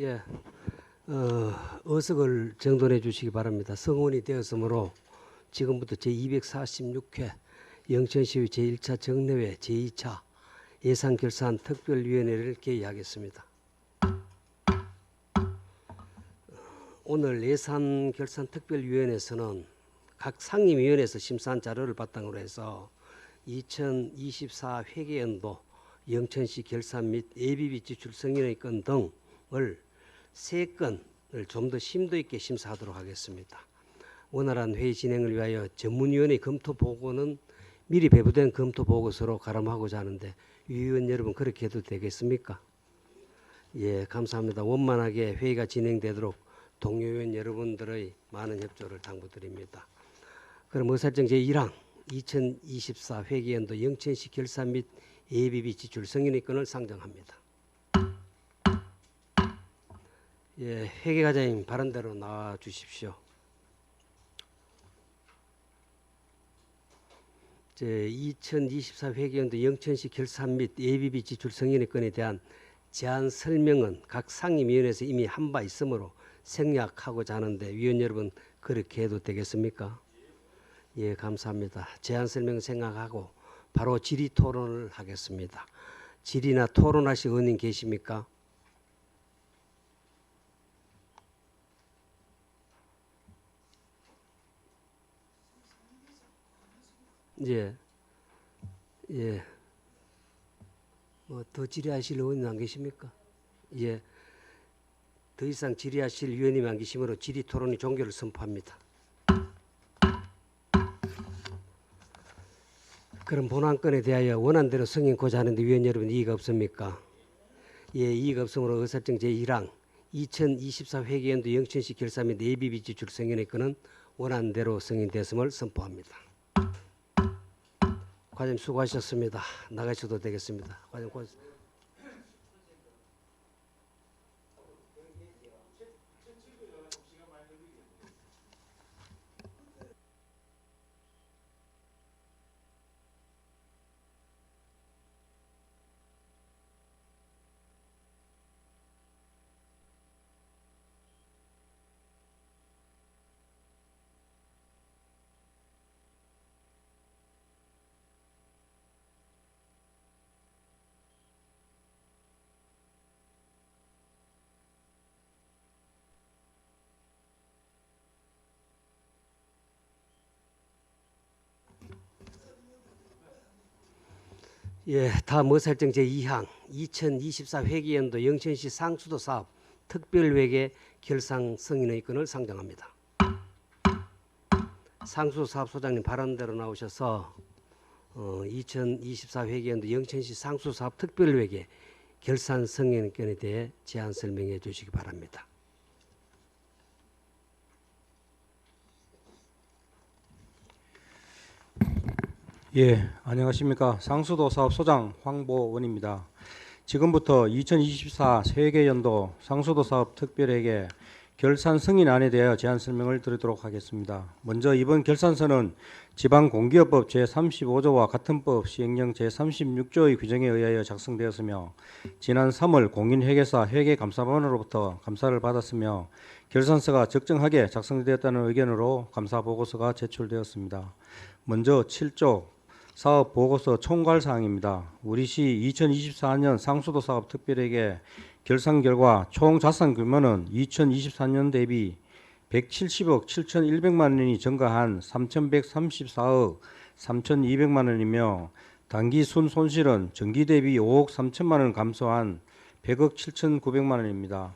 예, 어석을 정돈해 주시기 바랍니다. 성원이 되었으므로 지금부터 제246회 영천시의 제1차 정례회 제2차 예산결산 특별위원회를 개의하겠습니다. 오늘 예산결산 특별위원회에서는 각 상임위원회에서 심사한 자료를 바탕으로 해서 2024 회계연도 영천시 결산 및 예비비 지출 승인의 건 등을 3건을 좀 더 심도 있게 심사하도록 하겠습니다. 원활한 회의 진행을 위하여 전문위원회 검토 보고는 미리 배부된 검토 보고서로 가름하고자 하는데 위원 여러분 그렇게 해도 되겠습니까? 예, 감사합니다. 원만하게 회의가 진행되도록 동료위원 여러분들의 많은 협조를 당부드립니다. 그럼 의사일정 제1항 2024 회계연도 영천시 결산 및 예비비 지출 승인의 건을 상정합니다. 예, 회계과장님 발언대로 나와 주십시오. 제 2024 회계연도 영천시 결산 및 예비비 지출 승인의 건에 대한 제안 설명은 각 상임위원회에서 이미 한 바 있으므로 생략하고자 하는데 위원 여러분 그렇게 해도 되겠습니까? 예, 감사합니다. 제안 설명 생각하고 바로 질의 토론을 하겠습니다. 질의나 토론하실 의원님 계십니까? 예, 예. 뭐 더 질의하실 의원님 안 계십니까? 예. 더 이상 질의하실 위원님 안 계시므로 질의 토론이 종결을 선포합니다. 그럼 본안건에 대하여 원안대로 승인고자 하는데 위원 여러분 이의가 없습니까? 예, 이의가 없으므로 의사일정 제1항 2024 회계연도 영천시 결산 및 예비비 지출 승인의 건은 원안대로 승인됐음을 선포합니다. 과장님 수고하셨습니다. 나가셔도 되겠습니다. 과장님 고맙습니다. 예, 다음 의사일정 제2항 2024 회계연도 영천시 상수도 사업 특별회계 결산 승인의 건을 상정합니다. 상수도 사업 소장님 발언대로 나오셔서 2024 회계연도 영천시 상수도 사업 특별회계 결산 승인 건에 대해 제안 설명해 주시기 바랍니다. 예, 안녕하십니까. 상수도 사업소장 황보원입니다. 지금부터 2024 회계연도 상수도 사업 특별회계 결산 승인안에 대하여 제안 설명을 드리도록 하겠습니다. 먼저 이번 결산서는 지방공기업법 제35조와 같은 법 시행령 제36조의 규정에 의하여 작성되었으며 지난 3월 공인회계사 회계감사반으로부터 감사를 받았으며 결산서가 적정하게 작성되었다는 의견으로 감사보고서가 제출되었습니다. 먼저 7조 사업보고서 총괄사항입니다. 우리시 2024년 상수도 사업 특별회계 결산 결과 총 자산 규모는 2024년 대비 170억 7,100만 원이 증가한 3,134억 3,200만 원이며 단기 순손실은 전기 대비 5억 3천만 원 감소한 100억 7,900만 원입니다.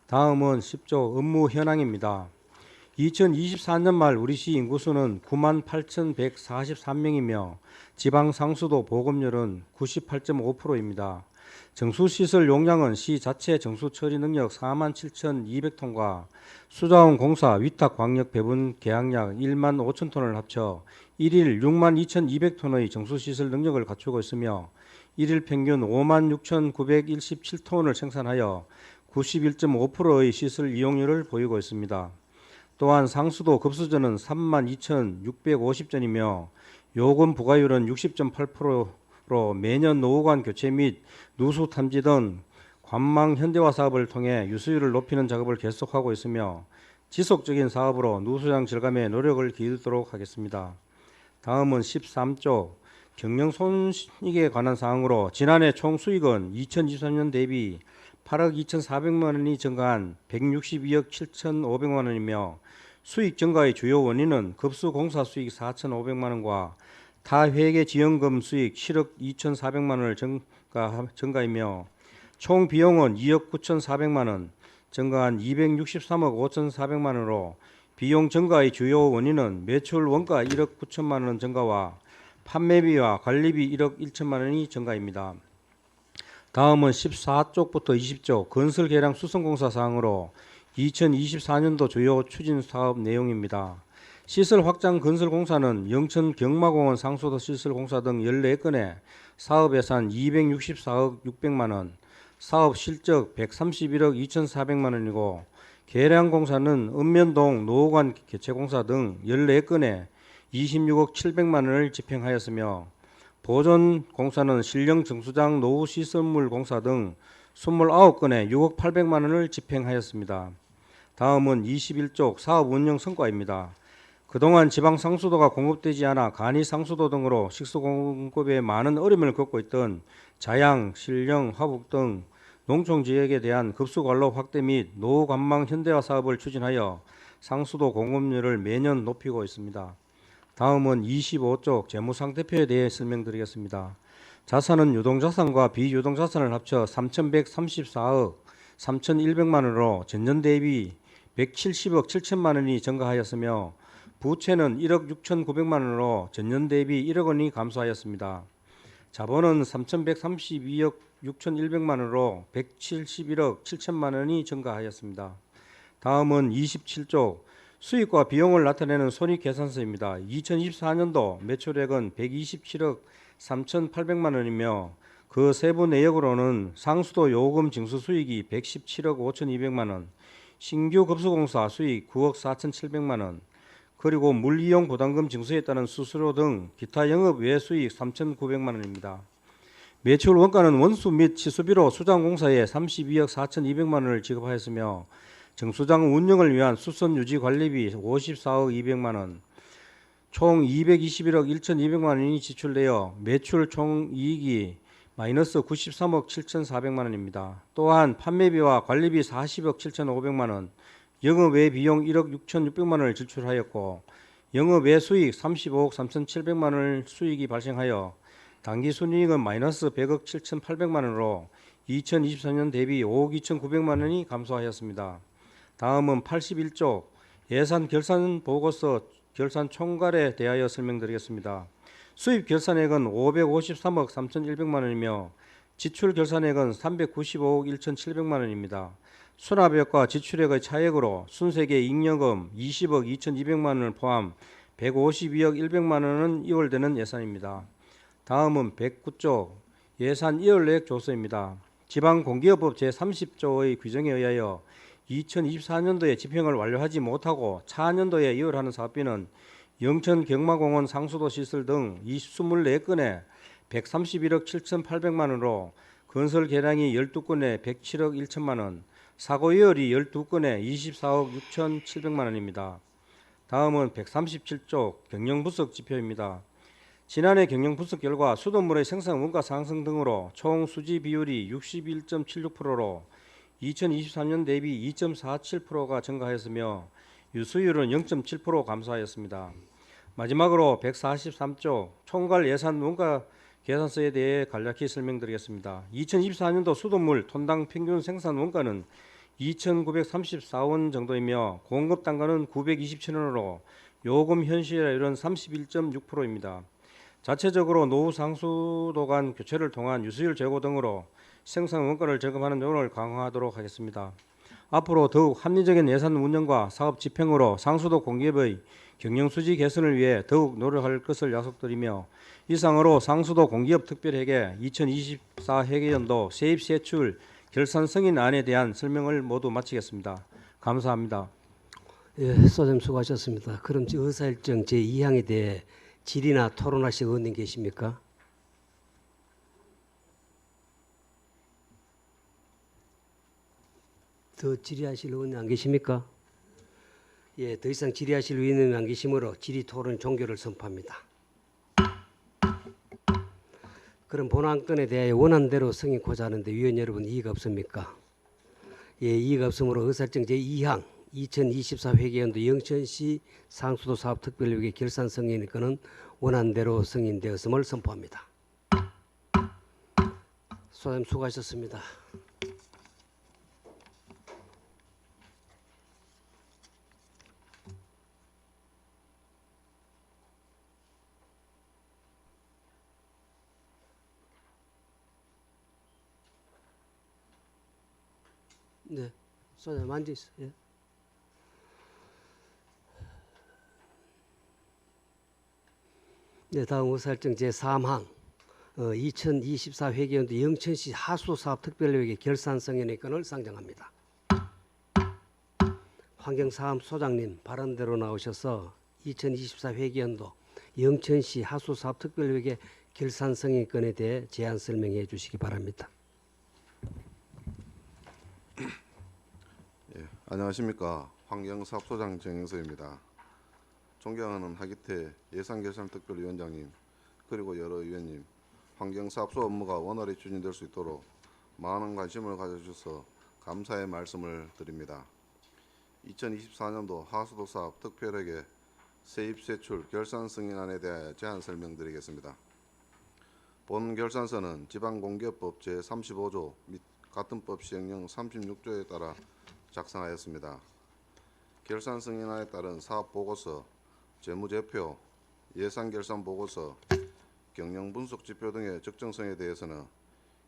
다음은 10조 업무 현황입니다. 2024년 말 우리시 인구수는 98,143명이며 지방 상수도 보급률은 98.5%입니다. 정수시설 용량은 시 자체 정수 처리 능력 47,200톤과 수자원 공사 위탁 광역 배분 계약량 1만 5천 톤을 합쳐 1일 6만 2,200톤의 정수시설 능력을 갖추고 있으며 1일 평균 5만 6,917톤을 생산하여 91.5%의 시설 이용률을 보이고 있습니다. 또한 상수도 급수전은 32,650전이며 요금 부과율은 60.8%로 매년 노후관 교체 및 누수 탐지 등 관망 현대화 사업을 통해 유수율을 높이는 작업을 계속하고 있으며 지속적인 사업으로 누수장 절감에 노력을 기울이도록 하겠습니다. 다음은 13조 경영 손익에 관한 사항으로 지난해 총 수익은 2023년 대비 8억 2,400만 원이 증가한 162억 7,500만 원이며 수익 증가의 주요 원인은 급수공사 수익 4,500만 원과 타회계 지원금 수익 7억 2,400만 원을 증가이며 총 비용은 2억 9,400만 원, 증가한 263억 5,400만 원으로 비용 증가의 주요 원인은 매출 원가 1억 9천만 원 증가와 판매비와 관리비 1억 1천만 원이 증가입니다. 다음은 14쪽부터 20쪽 건설 계량 수성공사 사항으로 2024년도 주요 추진 사업 내용입니다. 시설 확장 건설 공사는 영천 경마공원 상수도 시설 공사 등 14건에 사업 예산 264억 600만 원, 사업 실적 131억 2,400만 원이고 계량 공사는 읍면동 노후관 개체 공사 등 14건에 26억 700만 원을 집행하였으며 보존 공사는 신령 정수장 노후 시설물 공사 등 29건에 6억 800만 원을 집행하였습니다. 다음은 21쪽 사업 운영 성과입니다. 그동안 지방 상수도가 공급되지 않아 간이 상수도 등으로 식수 공급에 많은 어려움을 겪고 있던 자양, 신령, 화북 등 농촌 지역에 대한 급수 관로 확대 및 노후 관망 현대화 사업을 추진하여 상수도 공급률을 매년 높이고 있습니다. 다음은 25쪽 재무상태표에 대해 설명드리겠습니다. 자산은 유동자산과 비유동자산을 합쳐 3,134억 3,100만 원으로 전년 대비 170억 7천만 원이 증가하였으며 부채는 1억 6,900만 원으로 전년 대비 1억 원이 감소하였습니다. 자본은 3,132억 6,100만 원으로 171억 7천만 원이 증가하였습니다. 다음은 27쪽 수익과 비용을 나타내는 손익계산서입니다. 2024년도 매출액은 127억 3,800만 원이며 그 세부 내역으로는 상수도 요금 징수 수익이 117억 5,200만 원, 신규 급수공사 수익 9억 4,700만 원, 그리고 물이용 부담금 징수에 따른 수수료 등 기타 영업 외 수익 3,900만 원입니다. 매출 원가는 원수 및 치수비로 수장공사에 32억 4,200만 원을 지급하였으며 정수장 운영을 위한 수선 유지 관리비 54억 200만 원, 총 221억 1,200만 원이 지출되어 매출 총 이익이 마이너스 93억 7,400만 원입니다. 또한 판매비와 관리비 40억 7,500만 원, 영업외 비용 1억 6,600만 원을 지출하였고 영업외 수익 35억 3,700만 원을 수익이 발생하여 당기순이익은 마이너스 100억 7,800만 원으로 2023년 대비 5억 2,900만 원이 감소하였습니다. 다음은 81쪽 예산 결산 보고서 결산 총괄에 대하여 설명드리겠습니다. 수입 결산액은 553억 3,100만 원이며 지출 결산액은 395억 1,700만 원입니다. 수납액과 지출액의 차액으로 순세계 잉여금 20억 2,200만 원을 포함 152억 100만 원은 이월되는 예산입니다. 다음은 109쪽 예산 이월내역 조서입니다. 지방공기업법 제30조의 규정에 의하여 2024년도에 집행을 완료하지 못하고 차년도에 이월하는 사업비는 영천 경마공원 상수도 시설 등 24건에 131억 7,800만 원으로 건설 계량이 12건에 107억 1천만 원, 사고 이월이 12건에 24억 6,700만 원입니다. 다음은 137쪽 경영부석 지표입니다. 지난해 경영분석 결과 수돗물의 생산 원가 상승 등으로 총 수지 비율이 61.76%로 2023년 대비 2.47%가 증가하였으며 유수율은 0.7% 감소하였습니다. 마지막으로 143쪽 총괄 예산 원가 계산서에 대해 간략히 설명드리겠습니다. 2024년도 수돗물 톤당 평균 생산 원가는 2,934원 정도이며 공급 단가는 927원으로 요금 현실화율은 31.6%입니다. 자체적으로 노후 상수도 간 교체를 통한 유수율 제고 등으로 생산 원가를 절감하는 노력을 강화하도록 하겠습니다. 앞으로 더욱 합리적인 예산 운영과 사업 집행으로 상수도 공기업의 경영 수지 개선을 위해 더욱 노력할 것을 약속드리며 이상으로 상수도 공기업 특별회계 2024 회계연도 세입 세출 결산 승인안에 대한 설명을 모두 마치겠습니다. 감사합니다. 예, 소장님 수고하셨습니다. 그럼 의사일정 제2항에 대해 질의나 토론하실 의원님 계십니까? 더 질의하실 의원님 안 계십니까? 예, 더 이상 질의하실 의원님이 안 계시므로 질의 토론 종결을 선포합니다. 그럼 본안건에 대하여 원안대로 승인코자 하는데 위원 여러분 이의가 없습니까? 예, 이의가 없으므로 의사일정 제2항 2024 회계연도 영천시 상수도 사업 특별위기 결산 승인 건은 원안대로 승인되었음을 선포합니다. 소장님 수고하셨습니다. 네, 소장님 앉아 있어. 예. 네, 다음 의사일정 제3항 2024 회계연도 영천시 하수사업 특별위기 결산 승인의 건을 상정합니다. 환경사업 소장님 발언대로 나오셔서 2024 회계연도 영천시 하수사업 특별위기 결산 승인 건에 대해 제안 설명해 주시기 바랍니다. 예, 안녕하십니까. 환경사업소장 정영서입니다. 존경하는 하기태 예산결산특별위원장님 그리고 여러 위원님, 환경사업소 업무가 원활히 추진될 수 있도록 많은 관심을 가져주셔서 감사의 말씀을 드립니다. 2024년도 하수도 사업 특별회계 세입세출 결산 승인안에 대하여 제안 설명드리겠습니다. 본 결산서는 지방공개법 제35조 및 같은 법 시행령 36조에 따라 작성하였습니다. 결산 승인안에 따른 사업 보고서, 재무제표, 예산 결산 보고서, 경영 분석 지표 등의 적정성에 대해서는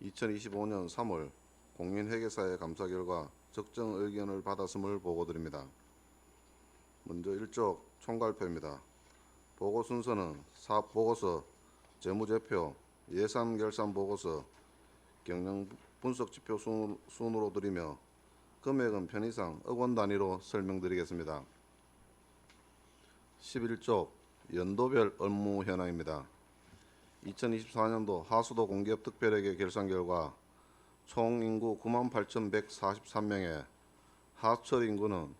2025년 3월 공인회계사의 감사 결과 적정 의견을 받았음을 보고드립니다. 먼저 1쪽 총괄표입니다. 보고 순서는 사업 보고서, 재무제표, 예산 결산 보고서, 경영 분석 지표 순으로 드리며 금액은 편의상 억원 단위로 설명드리겠습니다. 11쪽 연도별 업무 현황입니다. 2024년도 하수도 공기업 특별회계 결산 결과 총 인구 98,143명에 하수처리 인구는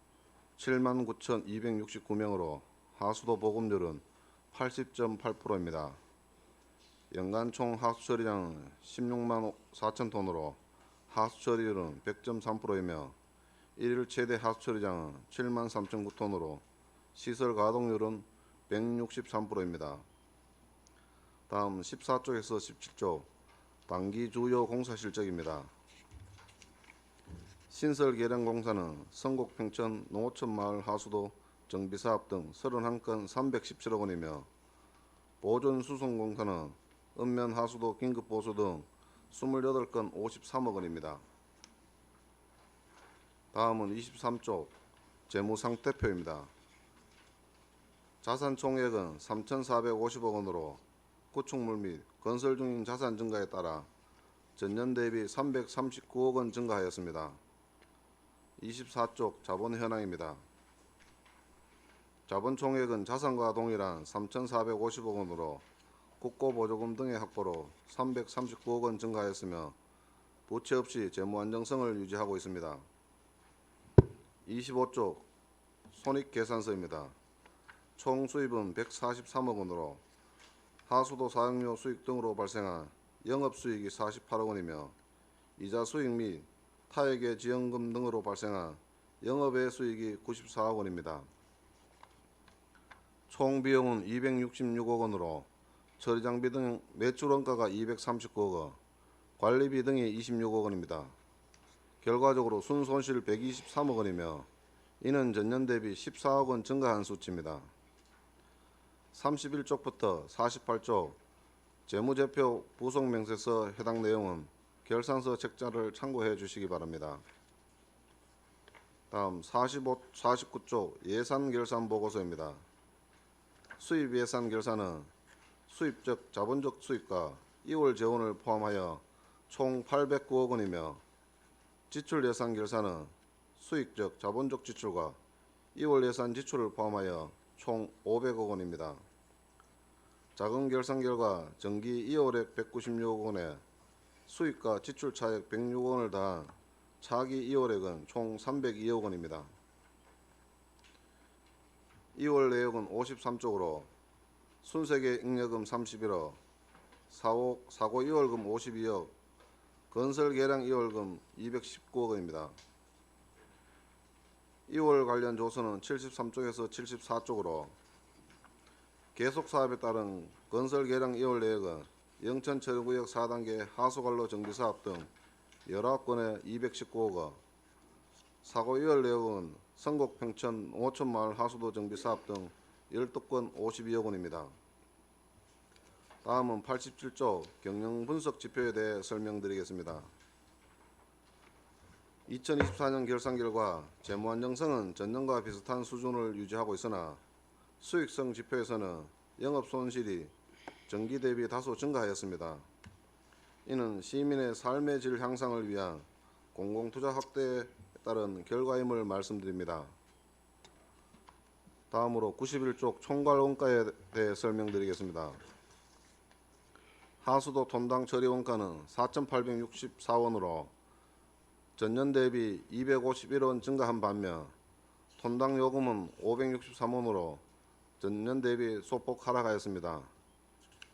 79,269명으로 하수도 보급률은 80.8%입니다. 연간 총 하수처리량은 16만 4천 톤으로 하수처리율은 100.3%이며 일일 최대 하수처리량은 7만 3,009톤으로 시설 가동률은 163%입니다. 다음 14쪽에서 17쪽 단기 주요 공사 실적입니다. 신설 개량 공사는 성곡 평천 농어촌 마을 하수도 정비사업 등 31건 317억 원이며 보존 수송 공사는 읍면 하수도 긴급 보수 등 28건 53억 원입니다. 다음은 23쪽 재무상태표입니다. 자산 총액은 3,450억 원으로 구축물 및 건설 중인 자산 증가에 따라 전년 대비 339억 원 증가하였습니다. 24쪽 자본 현황입니다. 자본 총액은 자산과 동일한 3,450억 원으로 국고보조금 등의 확보로 339억 원 증가하였으며 부채 없이 재무 안정성을 유지하고 있습니다. 25쪽 손익계산서입니다. 총 수입은 143억 원으로 하수도 사용료 수익 등으로 발생한 영업수익이 48억 원이며 이자 수익 및 타액의 지원금 등으로 발생한 영업외 수익이 94억 원입니다. 총 비용은 266억 원으로 처리장비 등 매출 원가가 239억 원, 관리비 등이 26억 원입니다. 결과적으로 순손실 123억 원이며 이는 전년 대비 14억 원 증가한 수치입니다. 31쪽부터 48쪽 재무제표 부속명세서 해당 내용은 결산서 책자를 참고해 주시기 바랍니다. 다음 49쪽 예산결산보고서입니다. 수입예산결산은 수입적 자본적 수입과 2월 재원을 포함하여 총 809억 원이며 지출예산결산은 수익적 자본적 지출과 2월 예산 지출을 포함하여 총 500억 원입니다. 자금결산 결과 정기 2월액 196억 원에 수익과 지출 차액 106억 원을 더한 차기 2월액은 총 302억 원입니다. 2월 내역은 53쪽으로 순세계 잉여금 31억, 사고 2월금 52억, 건설 계량 2월금 219억 원입니다. 2월 관련 조서는 73쪽에서 74쪽으로 계속 사업에 따른 건설 계량 2월 내역은 영천 처리구역 4단계 하수관로 정비 사업 등 19건에 219억 원, 사고 2월 내역은 성곡 평천 농어촌 마을 하수도 정비 사업 등 12건 52억 원입니다. 다음은 87조 경영 분석 지표에 대해 설명드리겠습니다. 2024년 결산 결과 재무 안정성은 전년과 비슷한 수준을 유지하고 있으나 수익성 지표에서는 영업 손실이 전기 대비 다소 증가하였습니다. 이는 시민의 삶의 질 향상을 위한 공공투자 확대에 따른 결과임을 말씀드립니다. 다음으로 91쪽 총괄 원가에 대해 설명드리겠습니다. 하수도 톤당 처리 원가는 4,864원으로 전년 대비 251원 증가한 반면 톤당 요금은 563원으로 전년 대비 소폭 하락하였습니다.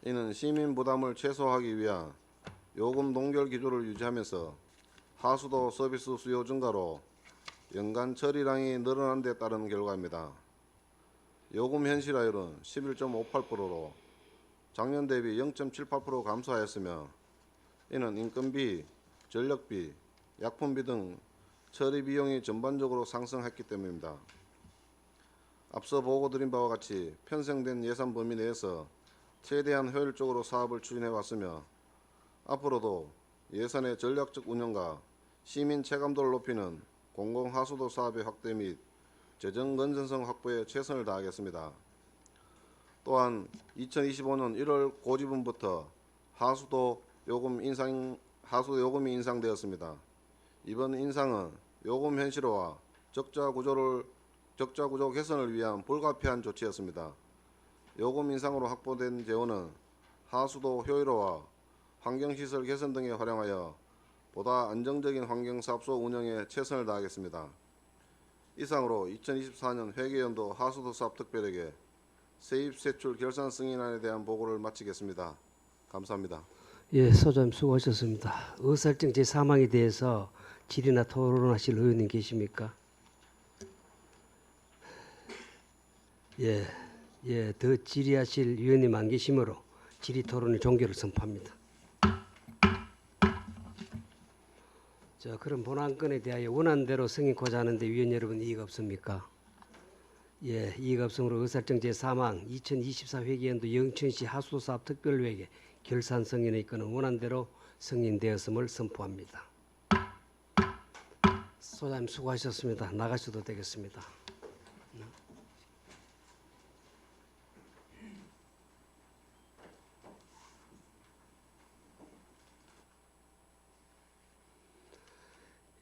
이는 시민 부담을 최소화하기 위한 요금 동결 기조를 유지하면서 하수도 서비스 수요 증가로 연간 처리량이 늘어난 데 따른 결과입니다. 요금 현실화율은 11.58%로 작년 대비 0.78% 감소하였으며 이는 인건비, 전력비, 약품비 등 처리 비용이 전반적으로 상승했기 때문입니다. 앞서 보고드린 바와 같이 편성된 예산 범위 내에서 최대한 효율적으로 사업을 추진해 왔으며 앞으로도 예산의 전략적 운영과 시민 체감도를 높이는 공공하수도 사업의 확대 및 재정 건전성 확보에 최선을 다하겠습니다. 또한 2025년 1월 고지분부터 하수도 요금이 인상되었습니다. 이번 인상은 요금 현실화와 적자 구조 개선을 위한 불가피한 조치였습니다. 요금 인상으로 확보된 재원은 하수도 효율화와 환경시설 개선 등에 활용하여 보다 안정적인 환경사업소 운영에 최선을 다하겠습니다. 이상으로 2024년 회계연도 하수도 사업 특별회계 세입 세출 결산 승인안에 대한 보고를 마치겠습니다. 감사합니다. 예, 소장님 수고하셨습니다. 의사일정 제4항에 대해서 질의나 토론하실 의원님 계십니까? 더 질의하실 위원님 안 계시므로 질의 토론의 종결을 선포합니다. 자, 그럼 본안건에 대하여 원안대로 승인코자 하는데 위원 여러분 이의가 없습니까? 예, 이의가 없으므로 의사일정 제3항 2024 회계연도 영천시 하수도사업 특별회계 결산 승인의 건은 원안대로 승인되었음을 선포합니다. 소장님 수고하셨습니다. 나가셔도 되겠습니다.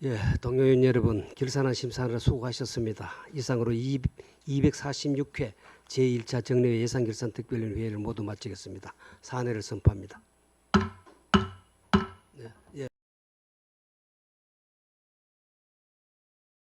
예, 동료 의원 여러분, 결산안 심사하느라 수고하셨습니다. 이상으로 246회 제1차 정례회 예산결산특별위원회를 모두 마치겠습니다. 사내를 선포합니다.